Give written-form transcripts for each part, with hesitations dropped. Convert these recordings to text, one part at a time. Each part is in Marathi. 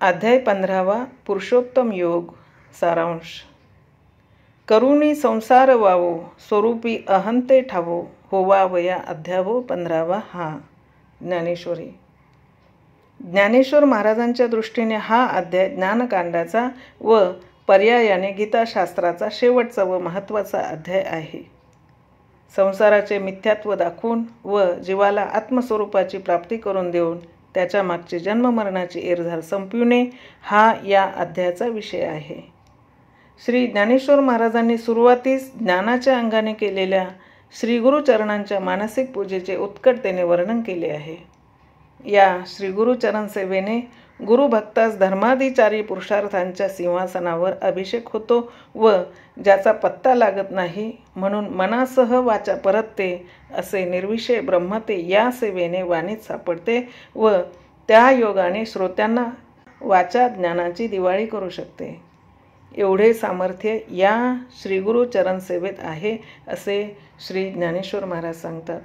अध्याय 15 पुरुषोत्तम योग सारांश. करुणी संसार वावो स्वरूपी अहंते ठावो होवा वया अध्यावो 15 हा. ज्ञानेश्वरी. ज्ञानेश्वर महाराजांच्या दृष्टीने हा अध्याय ज्ञानकांडाचा व पर्यायाने गीताशास्त्राचा शेवटचा व महत्त्वाचा अध्याय आहे. संसाराचे मिथ्यात्व दाखवून व जीवाला आत्मस्वरूपाची प्राप्ती करून देऊन त्याच्या मागची जन्ममरणाची एरझार संपविणे हा या अध्यायाचा विषय आहे. श्री ज्ञानेश्वर महाराजांनी सुरुवातीस ज्ञानाच्या अंगाने केलेल्या श्री गुरुचरणांच्या मानसिक पूजेचे उत्कटतेने वर्णन केले आहे. या श्री गुरुचरण सेवेने गुरुभक्तास धर्माधिचारी पुरुषार्थांच्या सिंहासनावर अभिषेक होतो व ज्याचा पत्ता लागत नाही म्हणून मनासह वाचा परतते असे निर्विषय ब्रह्मते या सेवेने वाणीत सापडते व त्या योगाने श्रोत्यांना वाचा ज्ञानाची दिवाळी करू शकते. एवढे सामर्थ्य या श्री गुरुचरण सेवेत आहे असे श्री ज्ञानेश्वर महाराज सांगतात.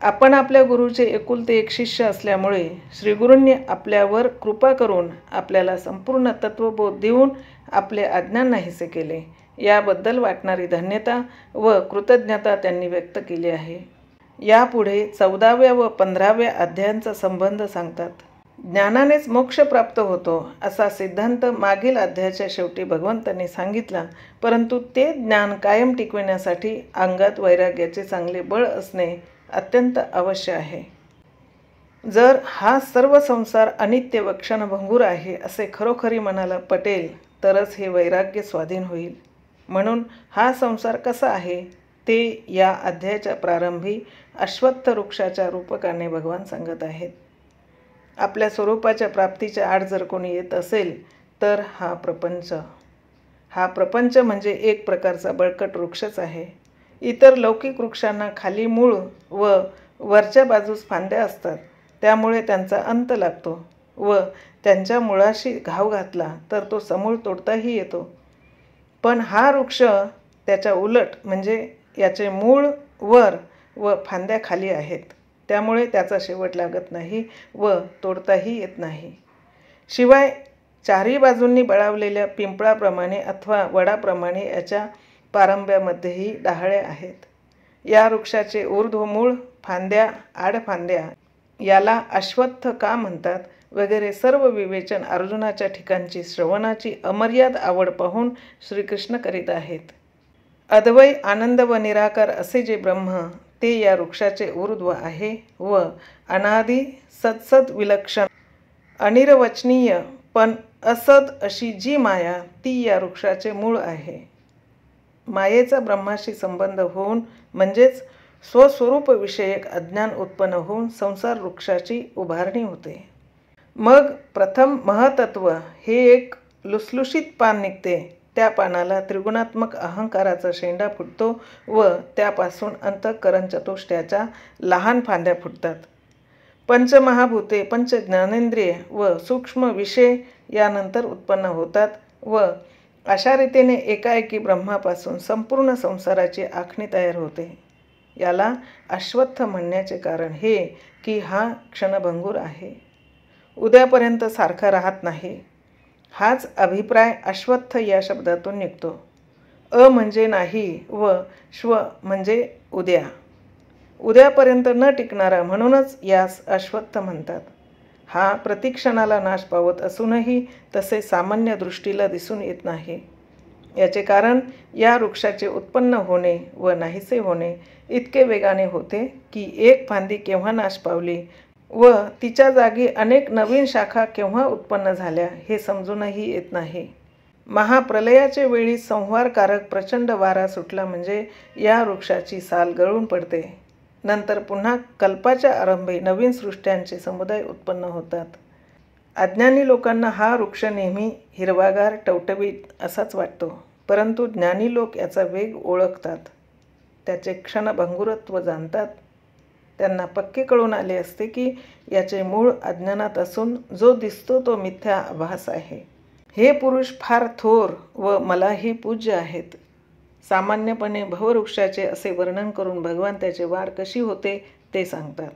आपण आपल्या गुरुचे एकुलते एक शिष्य असल्यामुळे श्री गुरूंनी आपल्यावर कृपा करून आपल्याला संपूर्ण तत्वबोध देऊन आपले अज्ञान नाहीसे केले. याबद्दल वाटणारी धन्यता व कृतज्ञता त्यांनी व्यक्त केली आहे. यापुढे 14व्या व 15व्या अध्यायांचा संबंध सांगतात. ज्ञानानेच मोक्ष प्राप्त होतो असा सिद्धांत मागील अध्यायाच्या शेवटी भगवंतांनी सांगितला, परंतु ते ज्ञान कायम टिकविण्यासाठी अंगात वैराग्याचे चांगले बळ असणे अत्यंत आवश्यक आहे. जर हा सर्व संसार अनित्य व क्षणभंगूर आहे असे खरोखरी मनाला पटेल तरच हे वैराग्य स्वाधीन होईल. म्हणून हा संसार कसा आहे ते या अध्यायाच्या प्रारंभी अश्वत्थ वृक्षाच्या रूपकाने भगवान सांगत आहेत. आपल्या स्वरूपाच्या प्राप्तीच्या आड जर कोणी येत असेल तर हा प्रपंच म्हणजे एक प्रकारचा बळकट वृक्षच आहे. इतर लौकिक वृक्षांना खाली मूळ व वरच्या बाजूस फांद्या असतात, त्यामुळे त्यांचा अंत लागतो व त्यांच्या मुळाशी घाव घातला तर तो समूळ तोडताही येतो. पण हा वृक्ष त्याच्या उलट म्हणजे याचे मूळ वर व फांद्या खाली आहेत, त्यामुळे त्याचा शेवट लागत नाही व तोडताही येत नाही. शिवाय चारही बाजूंनी बळावलेल्या पिंपळाप्रमाणे अथवा वडाप्रमाणे याच्या पारंब्यामध्येही डहाळ्या आहेत. या वृक्षाचे ऊर्ध्वमूळ, फांद्या, आडफांद्या याला अश्वत्थ का म्हणतात वगैरे सर्व विवेचन अर्जुनाच्या ठिकाणची श्रवणाची अमर्याद आवड पाहून श्रीकृष्ण करीत आहेत. अद्वय आनंद व निराकार असे जे ब्रह्म ते या वृक्षाचे ऊर्ध्व आहे व अनादि सत्सद विलक्षण अनिर्वचनीय पण असद अशी जी माया ती या वृक्षाचे मूळ आहे. मायेचा ब्रह्माशी संबंध होऊन म्हणजेच स्वस्वरूप विषयक अज्ञान उत्पन्न होऊन संसार वृक्षाची उभारणी होते. मग प्रथम महतत्व हे एक लुसलुशीत पान निघते. त्या पानाला त्रिगुणात्मक अहंकाराचा शेंडा फुटतो व त्यापासून अंतःकरण चतुष्टयाच्या लहान फांद्या फुटतात. पंचमहाभूते, पंच ज्ञानेंद्रिय व सूक्ष्म विषय यानंतर उत्पन्न होतात व अशा रीतीने एकाएकी ब्रह्मापासून संपूर्ण संसाराची आखणी तयार होते. याला अश्वत्थ म्हणण्याचे कारण हे की हा क्षणभंगूर आहे, उद्यापर्यंत सारखा राहत नाही. हाच अभिप्राय अश्वत्थ या शब्दातून निघतो. अ म्हणजे नाही व श्व म्हणजे उद्या, उद्यापर्यंत न टिकणारा, म्हणूनच यास अश्वत्थ म्हणतात. हा प्रतिक्षणाला नाश पावत असूनही तसे सामान्य दृष्टीला दिसून येत नाही. याचे कारण या वृक्षाचे उत्पन्न होणे व नाहीसे होणे इतके वेगाने होते की एक फांदी केव्हा नाश पावली व तिच्या जागी अनेक नवीन शाखा केव्हा उत्पन्न झाल्या हे समजूनही येत नाही. महाप्रलयाचे वेळी संहारकारक प्रचंड वारा सुटला म्हणजे या वृक्षाची साल गळून पडते. नंतर पुन्हा कल्पाच्या आरंभी नवीन सृष्ट्यांचे समुदाय उत्पन्न होतात. अज्ञानी लोकांना हा वृक्ष नेहमी हिरवागार टवटवीत असाच वाटतो, परंतु ज्ञानी लोक याचा वेग ओळखतात, त्याचे क्षणभंगुरत्व जाणतात. त्यांना पक्के कळून आले असते की याचे मूळ अज्ञानात असून जो दिसतो तो मिथ्या आभास आहे. हे पुरुष फार थोर व मलाही पूज्य आहेत. सामान्यपणे भववृक्षाचे असे वर्णन करून भगवान त्याची वाढ कशी होते ते सांगतात.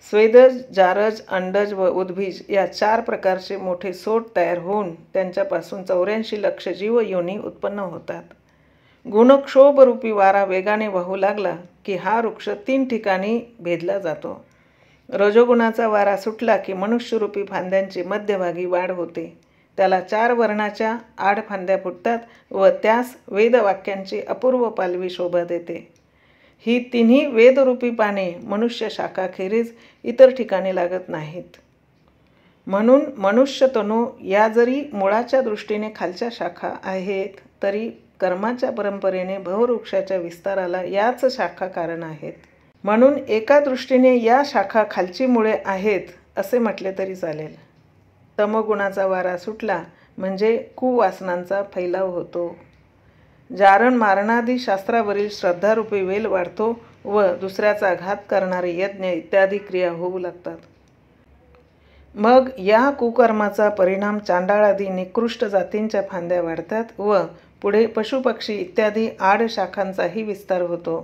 स्वेदज, जारज, अंडज व उद्भिज या 4 प्रकारचे मोठे सोट तयार होऊन त्यांच्यापासून 84 लक्ष जीव योनी उत्पन्न होतात. गुणक्षोभरूपी वारा वेगाने वाहू लागला की हा वृक्ष 3 ठिकाणी भेदला जातो. रजोगुणाचा वारा सुटला की मनुष्यरूपी फांद्यांची मध्यभागी वाढ होते. त्याला 4 वर्णाच्या आडफांद्या फुटतात व त्यास वेदवाक्यांची अपूर्व पालवी शोभा देते. ही तिन्ही वेदरूपी पाने मनुष्य शाखाखेरीज इतर ठिकाणी लागत नाहीत. म्हणून मनुष्यतनू या जरी मुळाच्या दृष्टीने खालच्या शाखा आहेत तरी कर्माच्या परंपरेने भववृक्षाच्या विस्ताराला याच शाखा कारण आहेत. म्हणून एका दृष्टीने या शाखा खालची मुळे आहेत असे म्हटले तरी चालेल. तमोगुणाचा वारा सुटला म्हणजे कुवासनांचा फैलाव होतो. जारण मारणादी शास्त्रावरील श्रद्धारूपी वेल वाढतो व दुसऱ्याचा घात करणारे यज्ञ इत्यादी क्रिया होऊ लागतात. मग या कुकर्माचा परिणाम चांडाळादी निकृष्ट जातींच्या फांद्या वाढतात व पुढे पशुपक्षी इत्यादी आड शाखांचाही विस्तार होतो.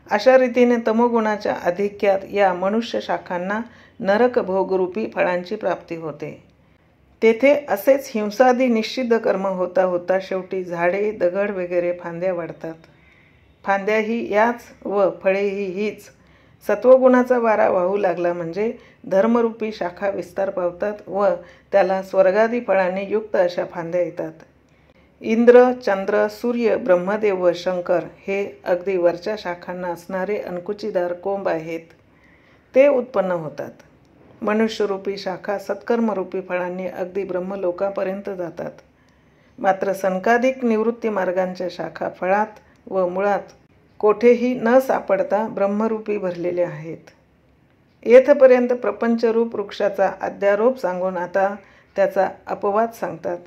अशा रीतीने तमोगुणाच्या आधिक्यात या मनुष्य शाखांना नरक भोगरूपी फळांची प्राप्ती होते. तेथे असेच हिंसादी निश्चिद्ध कर्म होता होता शेवटी झाडे, दगड वगैरे फांद्या वाढतात. फांद्याही याच व फळेही हीच. सत्वगुणाचा वारा वाहू लागला म्हणजे धर्मरूपी शाखा विस्तार पावतात व त्याला स्वर्गादी फळांनी युक्त अशा फांद्या येतात. इंद्र, चंद्र, सूर्य, ब्रह्मदेव व शंकर हे अगदी वरच्या शाखांना असणारे अंकुचीदार कोंब आहेत. ते उत्पन्न होतात. मनुष्यरूपी शाखा सत्कर्मरूपी फळांनी अगदी ब्रह्मलोकापर्यंत जातात. मात्र संकाधिक निवृत्ती मार्गांच्या शाखा फळात व मुळात कोठेही न सापडता ब्रह्मरूपी भरलेले आहेत. येथपर्यंत प्रपंचरूप वृक्षाचा अध्यारोप सांगून आता त्याचा अपवाद सांगतात.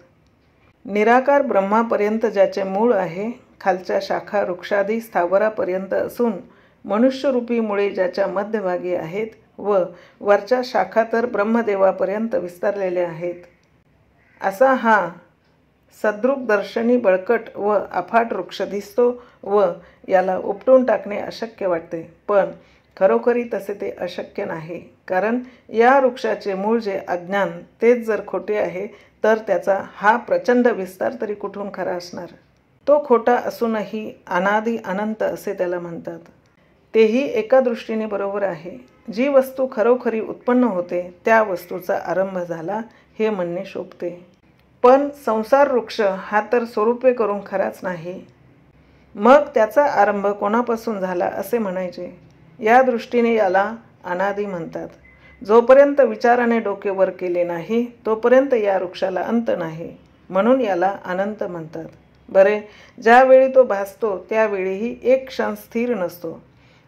निराकार ब्रह्मापर्यंत ज्याचे मूळ आहे, खालच्या शाखा वृक्षादी स्थावरापर्यंत असून मनुष्यरूपी मुळे ज्याच्या मध्यभागी आहेत व वरच्या शाखा तर ब्रह्मदेवापर्यंत विस्तारलेल्या आहेत. असा हा सद्रूप दर्शनी बळकट व अफाट वृक्ष दिसतो व याला उपटून टाकणे अशक्य वाटते. पण खरोखरी तसे ते अशक्य नाही. कारण या वृक्षाचे मूळ जे अज्ञान तेच जर खोटे आहे तर त्याचा हा प्रचंड विस्तार तरी कुठून खरा असणार. तो खोटा असूनही अनादी अनंत असे त्याला म्हणतात. तेही एका दृष्टीने बरोबर आहे. जी वस्तू खरोखरी उत्पन्न होते त्या वस्तूचा आरंभ झाला हे म्हणणे शोभते. पण संसार वृक्ष हा तर स्वरूपे करून खराच नाही. मग त्याचा आरंभ कोणापासून झाला असे म्हणायचे. या दृष्टीने याला अनादी म्हणतात. जोपर्यंत विचाराने डोके वर केले नाही तोपर्यंत या वृक्षाला अंत नाही. म्हणून याला अनंत म्हणतात. बरे, ज्यावेळी तो भासतो त्यावेळीही एक क्षण स्थिर नसतो.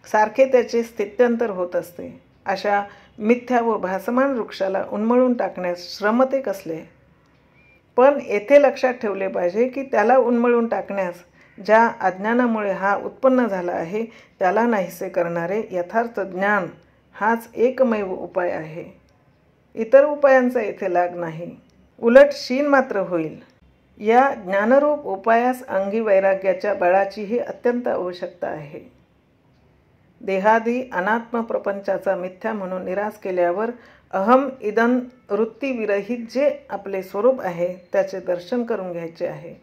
सारखे त्याचे स्थित्यंतर होत असते. अशा मिथ्या व भासमान वृक्षाला उन्मळून टाकण्यास श्रमते कसले. पण येथे लक्षात ठेवले पाहिजे की त्याला उन्मळून टाकण्यास ज्या अज्ञानामुळे हा उत्पन्न झाला आहे त्याला नाहीसे करणारे यथार्थ ज्ञान हाच एकमेव उपाय आहे. इतर उपायांचा येथे लाग नाही. उलट शीन मात्र होईल. या ज्ञानरूप उपायास अंगी वैराग्याच्या बळाचीही अत्यंत आवश्यकता आहे. देहादी अनात्म प्रपंचाचा मिथ्या म्हणून निराश केल्यावर अहम इदन वृत्तीविरहित जे आपले स्वरूप आहे त्याचे दर्शन करून घ्यायचे आहे.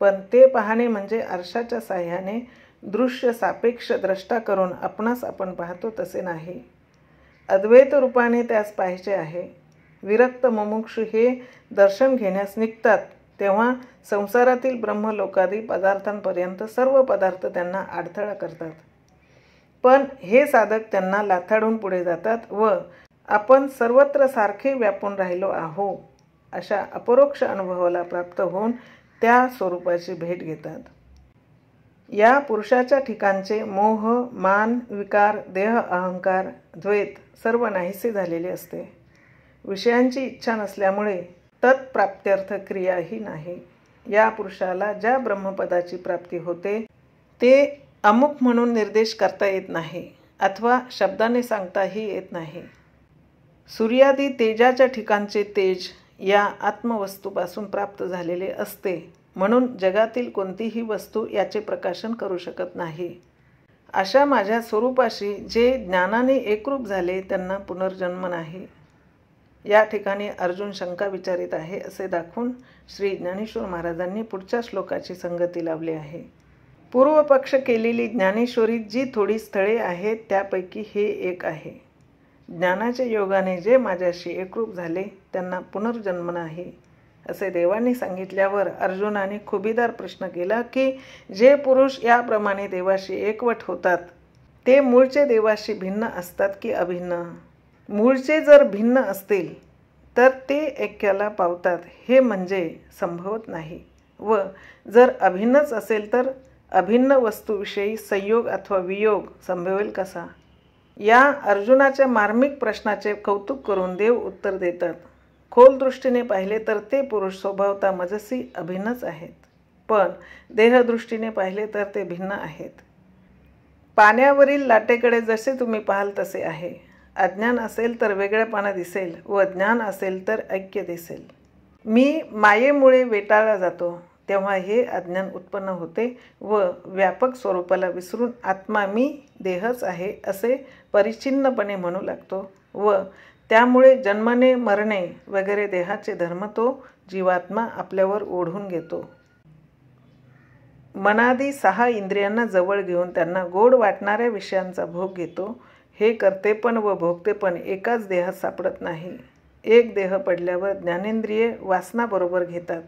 पण ते पाहणे म्हणजे आरशाच्या साह्याने दृश्य सापेक्ष द्रष्टा करून आपणास आपण पाहतो तसे नाही. अद्वैत रूपाने त्यास पाहायचे आहे. विरक्त मुमुक्षु हे दर्शन घेण्यास निघतात तेव्हा संसारातील ब्रह्मलोकादी पदार्थांपर्यंत सर्व पदार्थ त्यांना अडथळा करतात. पण हे साधक त्यांना लाथाडून पुढे जातात व आपण सर्वत्र सारखे व्यापून राहिलो आहो अशा अपरोक्ष अनुभवाला प्राप्त होऊन त्या स्वरूपाची भेट घेतात. या पुरुषाच्या ठिकाणचे मोह, मान, विकार, देह अहंकार, द्वैत सर्व नाहीसे झालेले असते. विषयांची इच्छा नसल्यामुळे तत्प्राप्त्यर्थ क्रियाही नाही. या पुरुषाला ज्या ब्रह्मपदाची प्राप्ती होते ते अमुक म्हणून निर्देश करता येत नाही अथवा शब्दाने सांगताही येत नाही. सूर्यादी तेजाच्या ठिकाणचे तेज या आत्मवस्तूपासून प्राप्त झालेले असते म्हणून जगातील कोणतीही वस्तू याचे प्रकाशन करू शकत नाही. अशा माझ्या स्वरूपाशी जे ज्ञानाने एकरूप झाले त्यांना पुनर्जन्म नाही. या ठिकाणी अर्जुन शंका विचारित आहे असे दाखवून श्री ज्ञानेश्वर महाराजांनी पुढच्या श्लोकाची संगती लावली आहे. पूर्वपक्ष केलेली ज्ञानेश्वरीत जी थोडी स्थळे आहेत त्यापैकी हे एक आहे. ज्ञानाच्या योगाने जे माझ्याशी एकरूप झाले त्यांना पुनर्जन्म नाही असे देवांनी सांगितल्यावर अर्जुनाने खुबीदार प्रश्न केला की जे पुरुष याप्रमाणे देवाशी एकवट होतात ते मूळचे देवाशी भिन्न असतात की अभिन्न? मूळचे जर भिन्न असतील तर ते ऐक्याला पावतात हे म्हणजे संभवत नाही, व जर अभिन्नच असेल तर अभिन्न वस्तूविषयी संयोग अथवा वियोग संभवेल कसा? या अर्जुनाच्या मार्मिक प्रश्नाचे कौतुक करून देव उत्तर देतात. खोल दृष्टीने पाहिले तर ते पुरुष स्वभावता मजसी अभिन्नच आहेत, पण देहदृष्टीने पाहिले तर ते भिन्न आहेत. पाण्यावरील लाटेकडे जसे तुम्ही पाहाल तसे आहे. अज्ञान असेल तर वेगळेपणा दिसेल व ज्ञान असेल तर ऐक्य दिसेल. मी मायेमुळे वेटाळला जातो तेव्हा हे अज्ञान उत्पन्न होते व व्यापक स्वरूपाला विसरून आत्मा मी देहच आहे असे परिच्छिन्नपणे म्हणू लागतो व त्यामुळे जन्मणे मरणे वगैरे देहाचे धर्म तो जीवात्मा आपल्यावर ओढून घेतो. मनादी 6 इंद्रियांना जवळ घेऊन त्यांना गोड वाटणाऱ्या विषयांचा भोग घेतो. हे करतेपण व भोगतेपण एकाच देहात सापडत नाही. एक देह पडल्यावर ज्ञानेंद्रिये वासनाबरोबर घेतात.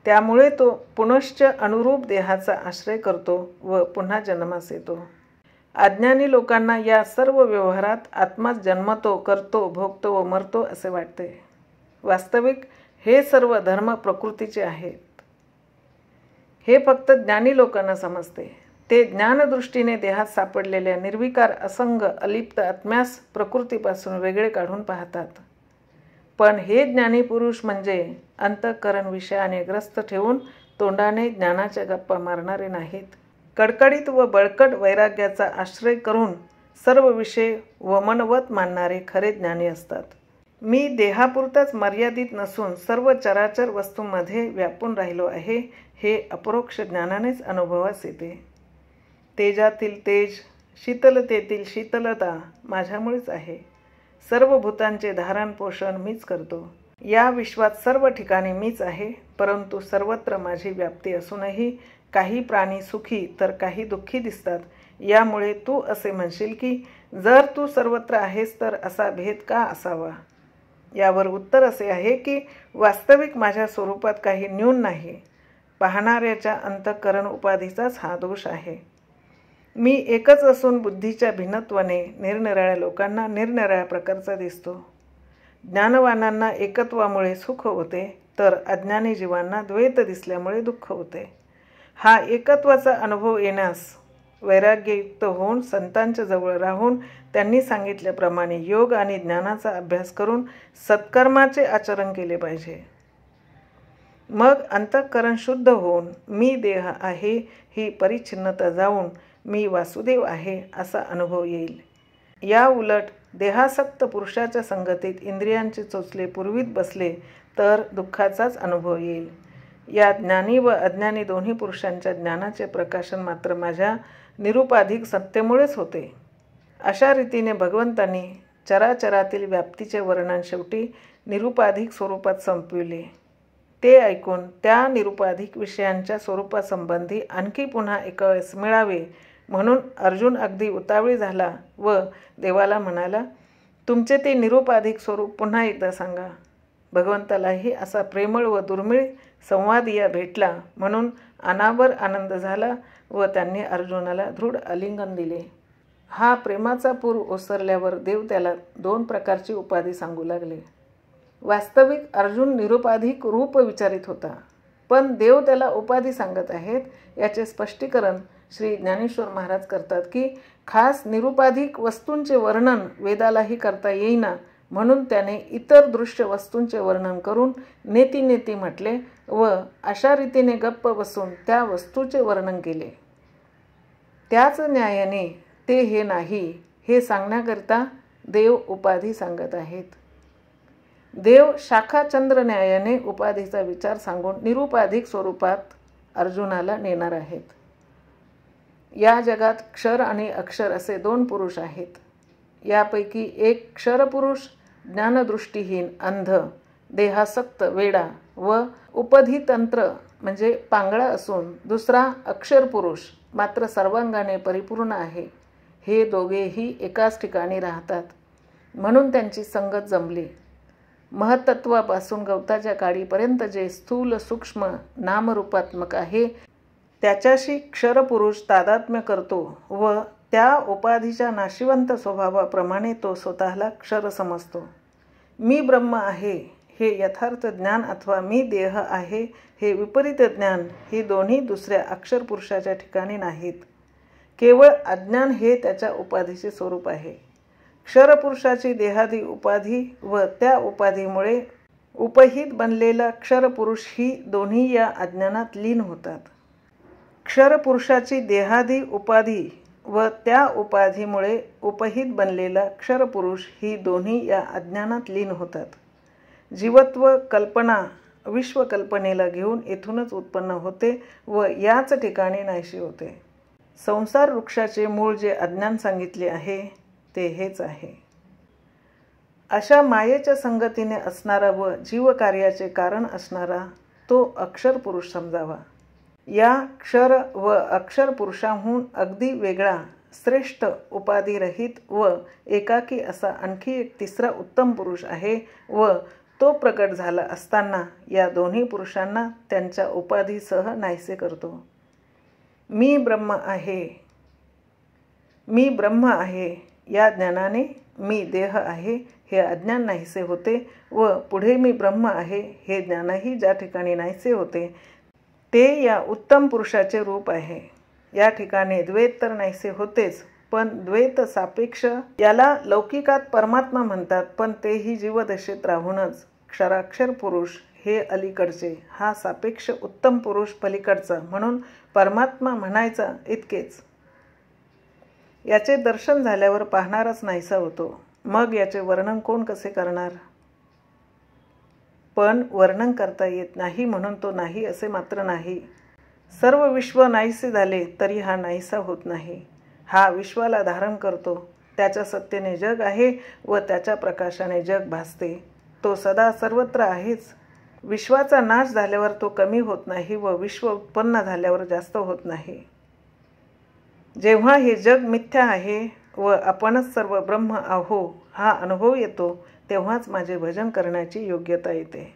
त्यामुळे तो पुनश्च अनुरूप देहाचा आश्रय करतो व पुन्हा जन्मास येतो. अज्ञानी लोकांना या सर्व व्यवहारात आत्माच जन्मतो, करतो, भोगतो व मरतो असे वाटते. वास्तविक हे सर्व धर्म प्रकृतीचे आहेत. हे फक्त ज्ञानी लोकांना समजते. ते ज्ञानदृष्टीने देहात सापडलेल्या निर्विकार असंग अलिप्त आत्म्यास प्रकृतीपासून वेगळे काढून पाहतात. पण हे ज्ञानी पुरुष म्हणजे अंतःकरण विषयाने ग्रस्त ठेवून तोंडाने ज्ञानाच्या गप्पा मारणारे नाहीत. कडकडीत व बळकट वैराग्याचा आश्रय करून सर्व विषय वमनवत मानणारे खरे ज्ञानी असतात. मी देहापुरताच मर्यादित नसून सर्व चराचर वस्तूंमध्ये व्यापून राहिलो आहे हे अपरोक्ष ज्ञानानेच अनुभवास येते. तेजातील तेज, शीतलतेतील शीतलता माझ्यामुळेच आहे. सर्व भूतांचे धारण पोषण मीच करतो. या विश्वात सर्व ठिकाणी मीच आहे, परंतु सर्वत्र माझी व्याप्ती असूनही काही प्राणी सुखी तर काही दुःखी दिसतात. यामुळे तू असे म्हणशील की जर तू सर्वत्र आहेस तर असा भेद का असावा? यावर उत्तर असे आहे की वास्तविक माझ्या स्वरूपात काही न्यून नाही. पाहणाऱ्याच्या अंतःकरण उपाधीचाच हा दोष आहे. मी एकच असून बुद्धीच्या भिन्नत्वाने निरनिराळ्या लोकांना निरनिराळ्या प्रकारचा दिसतो. ज्ञानवानांना एकत्वामुळे सुख होते तर अज्ञानी जीवांना द्वैत दिसल्यामुळे दुःख होते. हा एकत्वाचा अनुभव येण्यास वैराग्ययुक्त होऊन संतांच्या जवळ राहून त्यांनी सांगितल्याप्रमाणे योग आणि ज्ञानाचा अभ्यास करून सत्कर्माचे आचरण केले पाहिजे. मग अंतःकरण शुद्ध होऊन मी देह आहे ही परिच्छिन्नता जाऊन मी वासुदेव आहे असा अनुभव येईल. या उलट देहासक्त पुरुषाच्या संगतीत इंद्रियांचे चोचले पुरवीत बसले तर दुःखाचाच अनुभव येईल. या ज्ञानी व अज्ञानी दोन्ही पुरुषांच्या ज्ञानाचे प्रकाशन मात्र माझ्या निरुपाधिक सत्तेमुळेच होते. अशा रीतीने भगवंतांनी चराचरातील व्याप्तीचे वर्णन शेवटी निरुपाधिक स्वरूपात संपविले. ते ऐकून त्या निरुपाधिक विषयांच्या स्वरूपासंबंधी आणखी पुन्हा ऐकावयास मिळावे म्हणून अर्जुन अगदी उतावळी झाला व देवाला म्हणाला, तुमचे ते निरुपाधिक स्वरूप पुन्हा एकदा सांगा. भगवंतालाही असा प्रेमळ व दुर्मिळ संवादिया भेटला म्हणून अनावर आनंद झाला व त्यांनी अर्जुनाला दृढ आलिंगन दिले. हा प्रेमाचा पूर ओसरल्यावर देव त्याला 2 प्रकारची उपाधी सांगू लागले. वास्तविक अर्जुन निरुपाधिक रूप विचारित होता, पण देव त्याला उपाधी सांगत आहेत याचे स्पष्टीकरण श्री ज्ञानेश्वर महाराज करतात की खास निरुपाधिक वस्तूंचे वर्णन वेदालाही करता येईना म्हणून त्याने इतर दृश्य वस्तूंचे वर्णन करून नेती नेती म्हटले व अशा रीतीने गप्प बसून त्या वस्तूचे वर्णन केले. त्याच न्यायाने ते हे नाही हे सांगण्याकरिता देव उपाधी सांगत आहेत. देव शाखाचंद्र न्यायाने उपाधीचा विचार सांगून निरुपाधिक स्वरूपात अर्जुनाला नेणार आहेत. या जगात क्षर आणि अक्षर असे दोन पुरुष आहेत. यापैकी एक क्षरपुरुष ज्ञानदृष्टीहीन, अंध, देहासक्त, वेडा व उपधितंत्र म्हणजे पांगळा असून दुसरा अक्षरपुरुष मात्र सर्वांगाने परिपूर्ण आहे. हे दोघेही एकाच ठिकाणी राहतात म्हणून त्यांची संगत जमली. महत्त्वापासून गवताच्या काडीपर्यंत जे स्थूल सूक्ष्म नामरूपात्मक आहे त्याच्याशी क्षरपुरुष तादात्म्य करतो व त्या उपाधीच्या नाशिवंत स्वभावाप्रमाणे तो स्वतःला क्षर समजतो. मी ब्रह्म आहे हे यथार्थ ज्ञान अथवा मी देह आहे हे विपरीत ज्ञान ही दोन्ही दुसऱ्या अक्षरपुरुषाच्या ठिकाणी नाहीत. केवळ अज्ञान हे त्याच्या उपाधीचे स्वरूप आहे. क्षरपुरुषाची देहादी उपाधी व त्या उपाधीमुळे उपहित बनलेला क्षरपुरुष ही दोन्ही या अज्ञानात लीन होतात. क्षरपुरुषाची देहादी उपाधी व त्या उपाधीमुळे उपहित बनलेला क्षरपुरुष ही दोन्ही या अज्ञानात लीन होतात. जीवत्व कल्पना विश्वकल्पनेला घेऊन येथूनच उत्पन्न होते व याच ठिकाणी नाहीशी होते. संसार वृक्षाचे मूळ जे अज्ञान सांगितले आहे ते हेच आहे. अशा मायेच्या संगतीने असणारा व जीवकार्याचे कारण असणारा तो अक्षर पुरुष समजावा. या क्षर व अक्षर पुरुषाहून अगदी वेगळा, श्रेष्ठ, उपाधिरहित व एकाकी असा आणखी एक तिसरा उत्तम पुरुष आहे व तो प्रकट झाला असताना या दोन्ही पुरुषांना त्यांच्या उपाधीसह नाहीसे करतो. मी ब्रह्म आहे, मी ब्रह्म आहे या ज्ञानाने मी देह आहे हे अज्ञान नाहीसे होते व पुढे मी ब्रह्म आहे हे ज्ञानही ज्या ठिकाणी नाहीसे होते ते या उत्तम पुरुषाचे रूप आहे. या ठिकाणी द्वैत तर नाहीसे होतेच, पण द्वैत सापेक्ष याला लौकिकात परमात्मा म्हणतात, पण तेही जीवदशेत राहूनच. क्षराक्षर पुरुष हे अलीकडचे, हा सापेक्ष उत्तम पुरुष पलीकडचा, म्हणून परमात्मा म्हणायचा इतकेच. याचे दर्शन झाल्यावर पाहणारच नाहीसा होतो. मग याचे वर्णन कोण कसे करणार? पण वर्णन करता येत नाही म्हणून तो नाही असे मात्र नाही. सर्व विश्व नाहीसे झाले तरी हा नाहीसा होत नाही. हा विश्वाला धारण करतो. त्याच्या सत्तेने जग आहे व त्याच्या प्रकाशाने जग भासते. तो सदा सर्वत्र आहेच. विश्वाचा नाश झाल्यावर तो कमी होत नाही व विश्व उत्पन्न झाल्यावर जास्त होत नाही. जेव्हा हे जग मिथ्या आहे व आपणच सर्व ब्रह्म आहो हा अनुभव येतो तेव्हाच माझे भजन करण्याची योग्यता येते.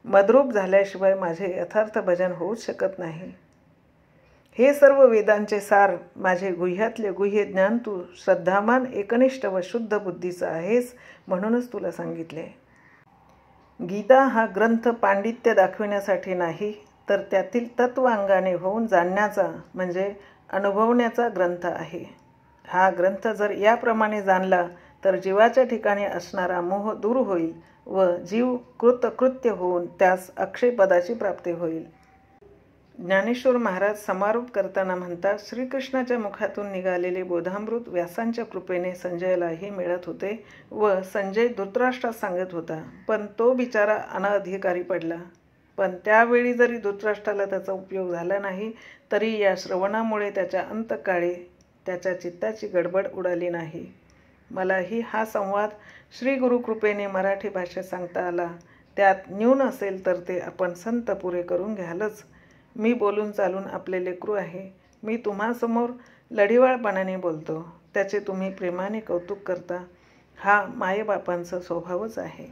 मद्रूप झाल्याशिवाय माझे यथार्थ भजन होऊच शकत नाही. हे सर्व वेदांचे सार माझे गुह्यातले गुह्य ज्ञान तू श्रद्धामान, एकनिष्ठ व शुद्ध बुद्धीचा आहेस म्हणूनच तुला सांगितले. गीता हा ग्रंथ पांडित्य दाखविण्यासाठी नाही तर त्यातील तत्वांगाने होऊन जाणण्याचा म्हणजे अनुभवण्याचा ग्रंथ आहे. हा ग्रंथ जर याप्रमाणे जाणला तर जीवाच्या ठिकाणी असणारा मोह दूर होईल व जीव कृतकृत्य होऊन त्यास अक्षयपदाची प्राप्ती होईल. ज्ञानेश्वर महाराज समारोप करताना म्हणतात, श्रीकृष्णाच्या मुखातून निघालेले बोधामृत व्यासांच्या कृपेने संजयलाही मिळत होते व संजय धृतराष्ट्रास सांगत होता, पण तो बिचारा अनधिकारी पडला. पण त्यावेळी जरी धृतराष्ट्राला त्याचा उपयोग झाला नाही तरी या श्रवणामुळे त्याच्या अंतकाळी त्याच्या चित्ताची गडबड उडाली नाही. मलाही हा संवाद श्री गुरुकृपेने मराठी भाषेत सांगता आला. त्यात न्यून असेल तर ते आपण संत पुरे करून घ्यालच. मी बोलून चालून आपले लेकरू आहे. मी तुम्हासमोर लढिवाळपणाने बोलतो. त्याचे तुम्ही प्रेमाने कौतुक करता. हा मायेबापांचा स्वभावच आहे.